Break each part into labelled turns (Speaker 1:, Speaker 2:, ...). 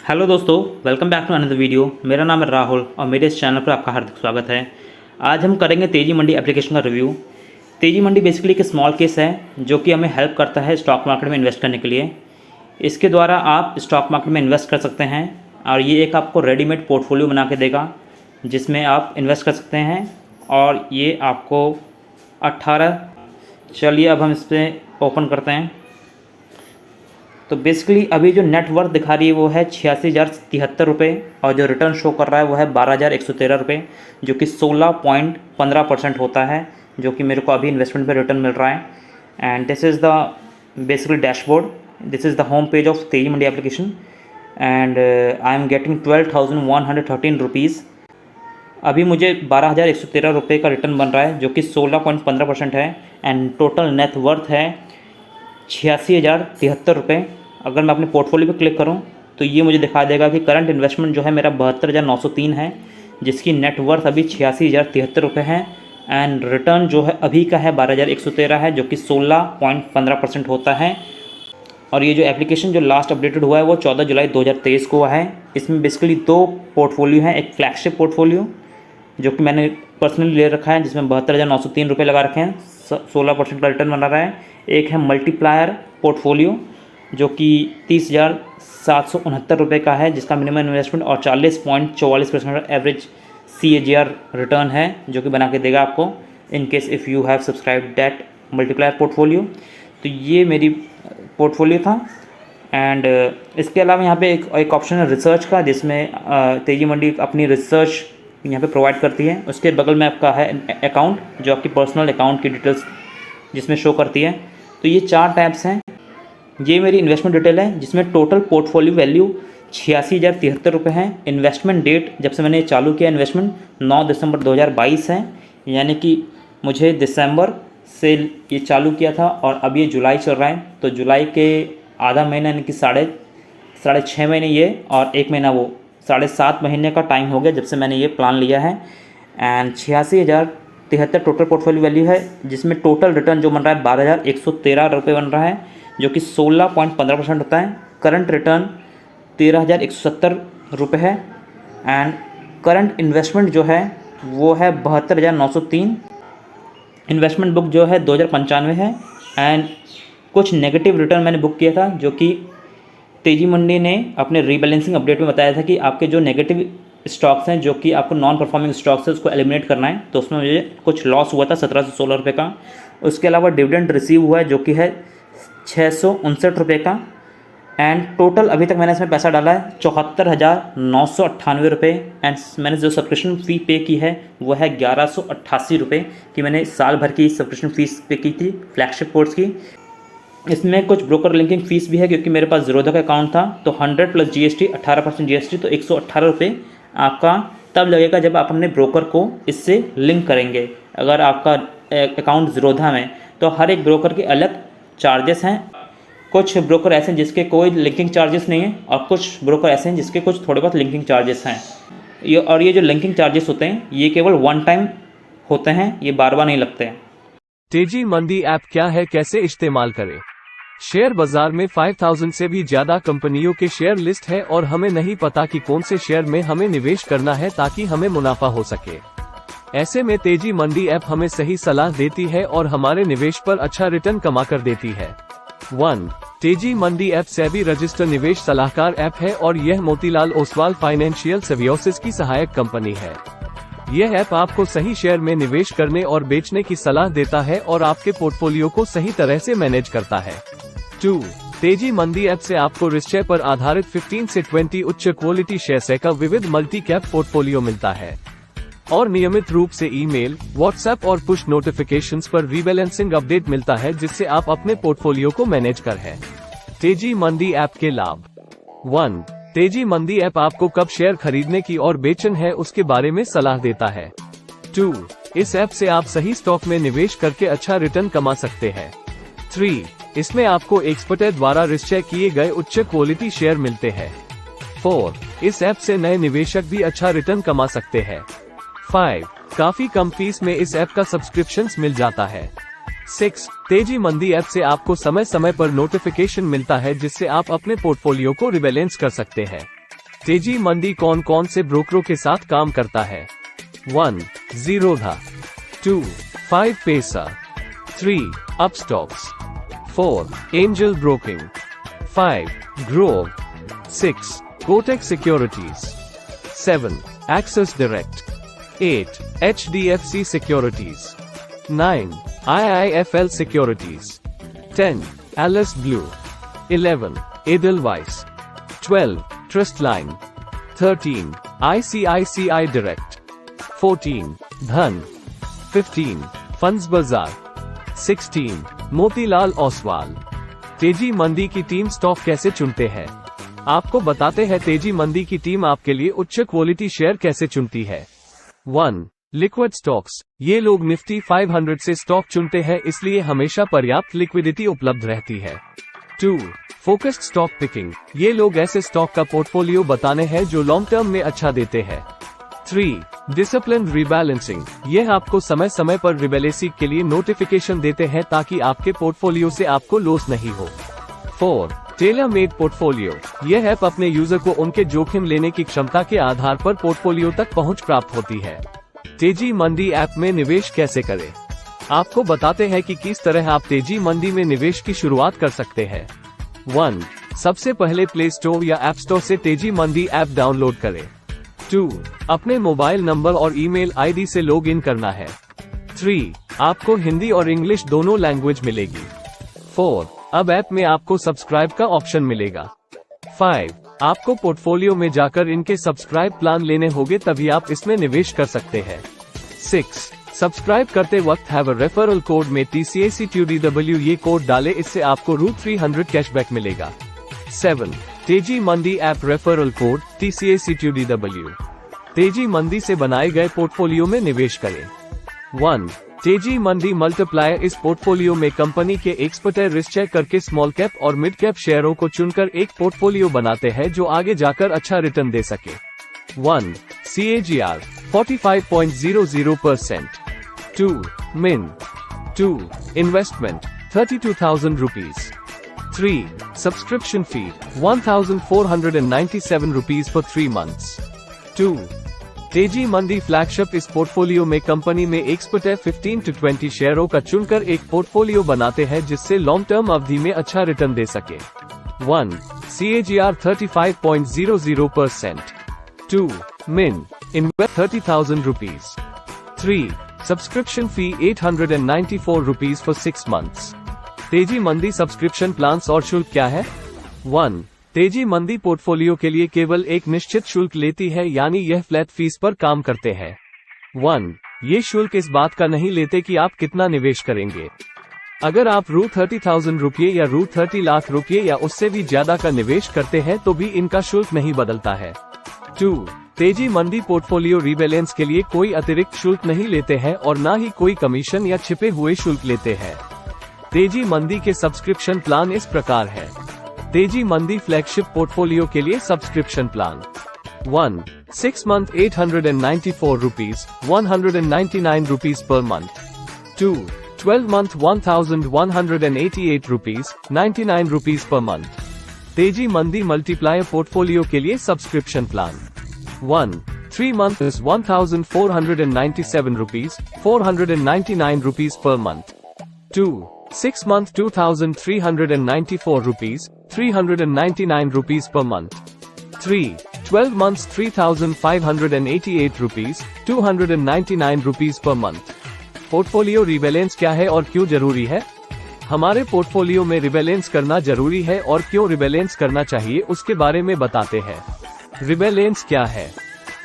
Speaker 1: Hello दोस्तों, welcome back to another video. मेरा नाम है राहुल और मेरे इस चैनल पर आपका हार्दिक स्वागत है। आज हम करेंगे तेजी मंडी एप्लीकेशन का रिव्यू। तेजी मंडी बेसिकली एक स्मॉल केस है जो कि हमें हेल्प करता है स्टॉक मार्केट में इन्वेस्ट करने के लिए। इसके द्वारा आप स्टॉक मार्केट में इन्वेस्ट कर सकते हैं और ये एक आपको रेडीमेड पोर्टफोलियो बना के देगा जिसमें आप इन्वेस्ट कर सकते हैं। और ये आपको 18 चलिए अब हम इस पर ओपन करते हैं। तो बेसिकली अभी जो नेट वर्थ दिखा रही है वो है 86,073 रुपये और जो रिटर्न शो कर रहा है वो है 12,113 रुपये, जो कि 16.15% होता है, जो कि मेरे को अभी इन्वेस्टमेंट पे रिटर्न मिल रहा है। And this is the basically dashboard, this is the home page of Teji Mandi application and I am getting 12,113 rupees. अभी मुझे 12,113 रुपये का रिटर्न बन रहा है जो कि 16.15% है एंड टोटल नेट वर्थ है 86,073 रुपये। अगर मैं अपने पोर्टफोलियो पे क्लिक करूं तो ये मुझे दिखा देगा कि करंट इन्वेस्टमेंट जो है मेरा 72,903 है, जिसकी नेट वर्थ अभी 86,073 रुपये है एंड रिटर्न जो है अभी का है 12,113 है, जो कि 16.15% होता है। और ये जो एप्लीकेशन जो लास्ट अपडेटेड हुआ है वो 14 जुलाई 2023 को हुआ है। इसमें बेसिकली 2 पोर्टफोलियो हैं, एक फ्लैगशिप पोर्टफोलियो जो कि मैंने पर्सनली ले रखा है जिसमें 72,903 रुपये लगा रखे हैं, 16% का रिटर्न बना रहा है। एक है मल्टीप्लायर पोर्टफोलियो जो कि 30,769 रुपये का है, जिसका मिनिमम इन्वेस्टमेंट और 40.44% एवरेज CAGR रिटर्न है, जो कि बना के देगा आपको in case if you have subscribe that multiplier portfolio. तो ये मेरी पोर्टफोलियो था। एंड इसके अलावा यहाँ पे एक ऑप्शन है रिसर्च का, जिसमें तेजी मंडी अपनी रिसर्च यहाँ पे प्रोवाइड करती है। उसके बगल में आपका है अकाउंट जो आपकी पर्सनल अकाउंट की डिटेल्स जिसमें शो करती है। तो ये 4 टैब्स हैं। ये मेरी इन्वेस्टमेंट डिटेल है जिसमें टोटल पोर्टफोलियो वैल्यू 86,073 रुपये है। इन्वेस्टमेंट डेट जब से मैंने चालू किया इन्वेस्टमेंट 9 दिसंबर 2022 है, यानी कि मुझे दिसंबर से ये चालू किया था और अब ये जुलाई चल रहा है। तो जुलाई के आधा महीना यानी कि साढ़े 6 महीने ये और 1 महीना वो 7.5 महीने का टाइम हो गया जब से मैंने ये प्लान लिया है। एंड 86,073 टोटल पोर्टफोलियो वैल्यू है, जिसमें टोटल रिटर्न जो बन रहा है 12,113 रुपये बन रहा है, जो कि 16.15% होता है। करंट रिटर्न 13,170 रुपये है एंड करंट इन्वेस्टमेंट जो है वो है 72,903। इन्वेस्टमेंट बुक जो है 2,095 है एंड कुछ नेगेटिव रिटर्न मैंने बुक किया था, जो कि तेजी मंडी ने अपने रीबैलेंसिंग अपडेट में बताया था कि आपके जो नेगेटिव स्टॉक्स हैं जो कि आपको नॉन परफॉर्मिंग स्टॉक्स है उसको एलिमिनेट करना है। तो उसमें मुझे कुछ लॉस हुआ था 17 से 16 रुपये का। उसके अलावा डिविडेंड रिसीव हुआ है जो कि है 659 रुपये का एंड टोटल अभी तक मैंने इसमें पैसा डाला है 74,998 रुपये एंड मैंने जो सब्सक्रिप्शन फ़ी पे की है वो है 1,188 रुपये की। मैंने साल भर की सब्सक्रिप्शन फ़ीस पे की थी फ्लैगशिप कोर्स की। इसमें कुछ ब्रोकर लिंकिंग फ़ीस भी है क्योंकि मेरे पास ज़ीरोधा का अकाउंट था। तो 100 + GST 18% GST, तो 118 रुपये आपका तब लगेगा जब आप अपने ब्रोकर को इससे लिंक करेंगे। अगर आपका अकाउंट ज़ीरोधा में, तो हर एक ब्रोकर के अलग चार्जेस हैं। कुछ ब्रोकर ऐसे हैं जिसके कोई लिंकिंग चार्जेस नहीं हैं और कुछ ब्रोकर ऐसे हैं जिसके कुछ थोड़े बहुत लिंकिंग चार्जेस हैं। ये जो लिंकिंग चार्जेस होते हैं ये केवल 1 टाइम होते हैं, ये बार बार नहीं लगते हैं।
Speaker 2: तेजी मंडी ऐप क्या है, कैसे इस्तेमाल करें? शेयर बाजार में 5000 से भी ज्यादा कंपनियों के शेयर लिस्ट है और हमें नहीं पता कि कौन से शेयर में हमें निवेश करना है ताकि हमें मुनाफा हो सके। ऐसे में तेजी मंडी ऐप हमें सही सलाह देती है और हमारे निवेश पर अच्छा रिटर्न कमा कर देती है। 1. तेजी मंडी ऐप सेबी रजिस्टर निवेश सलाहकार ऐप है और यह मोतीलाल ओसवाल फाइनेंशियल सर्विसेज की सहायक कंपनी है। यह ऐप आपको सही शेयर में निवेश करने और बेचने की सलाह देता है और आपके पोर्टफोलियो को सही तरह से मैनेज करता है। 2. तेजी मंडी ऐप से आपको रिस्क पर आधारित 15 से 20 उच्च क्वालिटी शेयर का विविध मल्टी कैप पोर्टफोलियो मिलता है और नियमित रूप से ईमेल, व्हाट्सएप और पुश नोटिफिकेशंस पर रीबैलेंसिंग अपडेट मिलता है, जिससे आप अपने पोर्टफोलियो को मैनेज कर है। तेजी मंडी ऐप के लाभ। 1. तेजी मंडी ऐप आपको कब शेयर खरीदने की और बेचन है उसके बारे में सलाह देता है। 2. इस ऐप से आप सही स्टॉक में निवेश करके अच्छा रिटर्न कमा सकते हैं। 3. इसमें आपको एक्सपर्ट द्वारा रिस्क किए गए उच्च क्वालिटी शेयर मिलते हैं। 4. इस ऐप से नए निवेशक भी अच्छा रिटर्न कमा सकते हैं। 5. काफी कम फीस में इस ऐप का सब्सक्रिप्शन मिल जाता है। 6. तेजी मंडी ऐप से आपको समय समय पर नोटिफिकेशन मिलता है जिससे आप अपने पोर्टफोलियो को रिबैलेंस कर सकते हैं। तेजी मंडी कौन कौन से ब्रोकरों के साथ काम करता है? 1. Zerodha, 2. 5 Paisa, 3. Upstox, 4. Angel Broking, 5. Groww, 6. Kotak securities, 7. Axis Direct, 8. HDFC securities, 9. IIFL securities, 10. Alice Blue, 11. Edelweiss, 12. Trust Line, 13. ICICI direct, 14. Dhan, 15. Funds बाजार, 16. मोतीलाल ओसवाल। तेजी मंडी की टीम स्टॉक कैसे चुनते हैं? आपको बताते हैं तेजी मंडी की टीम आपके लिए उच्च क्वालिटी शेयर कैसे चुनती है। 1. लिक्विड स्टॉक्स, ये लोग निफ्टी 500 से स्टॉक चुनते हैं, इसलिए हमेशा पर्याप्त लिक्विडिटी उपलब्ध रहती है। 2. फोकस्ड स्टॉक पिकिंग, ये लोग ऐसे स्टॉक का पोर्टफोलियो बताने हैं जो लॉन्ग टर्म में अच्छा देते हैं। 3. डिसिप्लिन रीबैलेंसिंग, यह आपको समय समय पर रिबैलेंसिंग के लिए नोटिफिकेशन देते हैं ताकि आपके पोर्टफोलियो से आपको लॉस नहीं हो। 4. टेलर मेड पोर्टफोलियो, यह ऐप अपने यूजर को उनके जोखिम लेने की क्षमता के आधार पर पोर्टफोलियो तक पहुंच प्राप्त होती है। तेजी मंडी ऐप में निवेश कैसे करें? आपको बताते हैं कि किस तरह आप तेजी मंडी में निवेश की शुरुआत कर सकते हैं। 1. सबसे पहले प्ले स्टोर या ऐप स्टोर से तेजी मंडी ऐप डाउनलोड करें। 2. अपने मोबाइल नंबर और ईमेल आईडी से लॉग इन करना है। 3. आपको हिंदी और इंग्लिश दोनों लैंग्वेज मिलेगी। 4. अब ऐप में आपको सब्सक्राइब का ऑप्शन मिलेगा। 5. आपको पोर्टफोलियो में जाकर इनके सब्सक्राइब प्लान लेने होंगे, तभी आप इसमें निवेश कर सकते हैं। 6. सब्सक्राइब करते वक्त हैव अ रेफरल कोड में TCACTUDW ये कोड डालें, इससे आपको ₹300 कैशबैक मिलेगा। 7. तेजी मंडी ऐप रेफरल कोड TCACTUDW। तेजी मंडी से बनाए गए पोर्टफोलियो में निवेश करें। 1. तेजी मंडी मल्टीप्लायर, इस पोर्टफोलियो में कंपनी के एक्सपर्ट रिस्क चेक करके स्मॉल कैप और मिड कैप शेयरों को चुनकर एक पोर्टफोलियो बनाते हैं जो आगे जाकर अच्छा रिटर्न दे सके। 1. CAGR 45.00%। 2. Min 2. Investment 32,000 rupees। 3. Subscription fee 1,497 rupees for 3 months। 2. तेजी मंडी फ्लैगशिप, इस पोर्टफोलियो में कंपनी में एक्सपर्ट 15 to 20 शेयरों का चुनकर एक पोर्टफोलियो बनाते हैं जिससे लॉन्ग टर्म अवधि में अच्छा रिटर्न दे सके। 1. CAGR 35.00%। 2. Min Invest 30,000 rupees। 3. Subscription fee 894 rupees for 6 months। तेजी मंडी सब्सक्रिप्शन प्लान्स और शुल्क क्या है? 1. तेजी मंडी पोर्टफोलियो के लिए केवल एक निश्चित शुल्क लेती है, यानी यह फ्लैट फीस पर काम करते हैं। 1. ये शुल्क इस बात का नहीं लेते कि आप कितना निवेश करेंगे। अगर आप ₹30,000 या ₹30 लाख या उससे भी ज्यादा का निवेश करते हैं तो भी इनका शुल्क नहीं बदलता है। 2. तेजी मंडी पोर्टफोलियो रीबैलेंस के लिए कोई अतिरिक्त शुल्क नहीं लेते हैं और न ही कोई कमीशन या छिपे हुए शुल्क लेते हैं। तेजी मंडी के सब्सक्रिप्शन प्लान इस प्रकार है। तेजी मंडी फ्लैगशिप पोर्टफोलियो के लिए subscription plan. 1. 6 month 894 rupees, 199 rupees per month। 2. 12 month 1,188 rupees, 99 rupees per month। तेजी मंडी मल्टीप्लायर पोर्टफोलियो के लिए subscription plan. 1. 3 month is 1,497 rupees, 499 rupees per month। 2. 6 month 2,394 rupees, 399 rupees per month। 3. 12 months 3,588 rupees, 299 rupees per month। Portfolio rebalance क्या है और क्यों जरूरी है? हमारे पोर्टफोलियो में रिबैलेंस करना जरूरी है और क्यों रिबैलेंस करना चाहिए उसके बारे में बताते हैं। रिबैलेंस क्या है?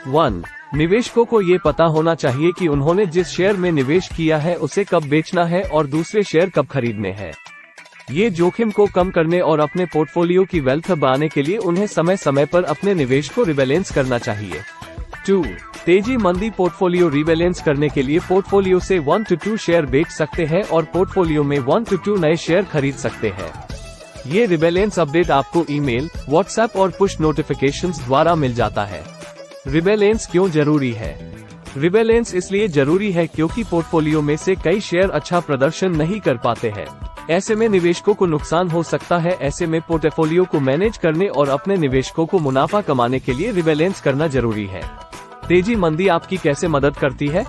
Speaker 2: 1. निवेशकों को ये पता होना चाहिए कि उन्होंने जिस शेयर में निवेश किया है उसे कब बेचना है और दूसरे शेयर कब खरीदने हैं। ये जोखिम को कम करने और अपने पोर्टफोलियो की वेल्थ बढ़ाने के लिए उन्हें समय समय पर अपने निवेश को रिबैलेंस करना चाहिए। 2. तेजी मंदी पोर्टफोलियो रिबैलेंस करने के लिए पोर्टफोलियो से 1 to 2 शेयर बेच सकते हैं और पोर्टफोलियो में 1 to 2 नए शेयर खरीद सकते हैं। ये रिबैलेंस अपडेट आपको ईमेल, व्हाट्सएप और पुश नोटिफिकेशंस द्वारा मिल जाता है। रिबैलेंस क्यों जरूरी है? रिबैलेंस इसलिए जरूरी है क्योंकि पोर्टफोलियो में से कई शेयर अच्छा प्रदर्शन नहीं कर पाते हैं। ऐसे में निवेशकों को नुकसान हो सकता है। ऐसे में पोर्टफोलियो को मैनेज करने और अपने निवेशकों को मुनाफा कमाने के लिए रिबैलेंस करना जरूरी है। तेजी मंदी आपकी कैसे मदद करती है?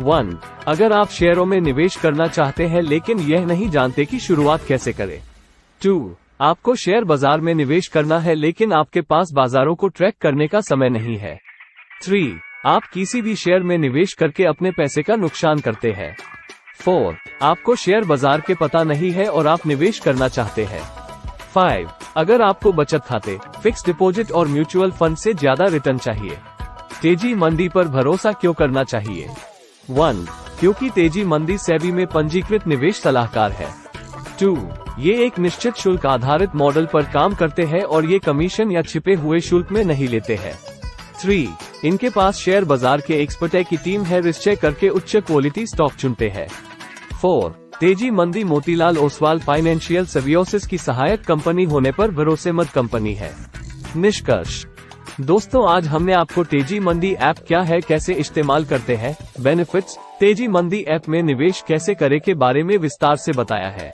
Speaker 2: 1. अगर आप शेयरों में निवेश करना चाहते हैं लेकिन यह नहीं जानते कि शुरुआत कैसे करें। 2. आपको शेयर बाजार में निवेश करना है लेकिन आपके पास बाजारों को ट्रैक करने का समय नहीं है। 3. आप किसी भी शेयर में निवेश करके अपने पैसे का नुकसान करते हैं। 4. आपको शेयर बाजार के पता नहीं है और आप निवेश करना चाहते हैं। 5. अगर आपको बचत खाते, फिक्स डिपॉजिट और म्यूचुअल फंड से ज्यादा रिटर्न चाहिए। तेजी मंदी पर भरोसा क्यों करना चाहिए? 1. क्योंकि तेजी मंदी सेबी में पंजीकृत निवेश सलाहकार है। 2. ये एक निश्चित शुल्क आधारित मॉडल पर काम करते हैं और ये कमीशन या छिपे हुए शुल्क में नहीं लेते हैं। 3. इनके पास शेयर बाजार के एक्सपर्ट की टीम है, रिसर्च करके उच्च क्वालिटी स्टॉक चुनते हैं। 4. तेजी मंदी मोतीलाल ओसवाल फाइनेंशियल सर्विसेज की सहायक कंपनी होने पर भरोसेमंद कंपनी है। निष्कर्ष दोस्तों, आज हमने आपको तेजी मंदी ऐप क्या है, कैसे इस्तेमाल करते हैं, बेनिफिट्स, तेजी मंदी ऐप में निवेश कैसे करें के बारे में विस्तार से बताया है।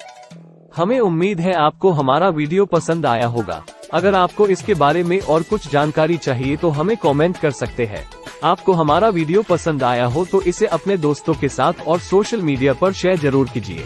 Speaker 2: हमें उम्मीद है आपको हमारा वीडियो पसंद आया होगा। अगर आपको इसके बारे में और कुछ जानकारी चाहिए तो हमें कमेंट कर सकते हैं। आपको हमारा वीडियो पसंद आया हो तो इसे अपने दोस्तों के साथ और सोशल मीडिया पर शेयर जरूर कीजिए।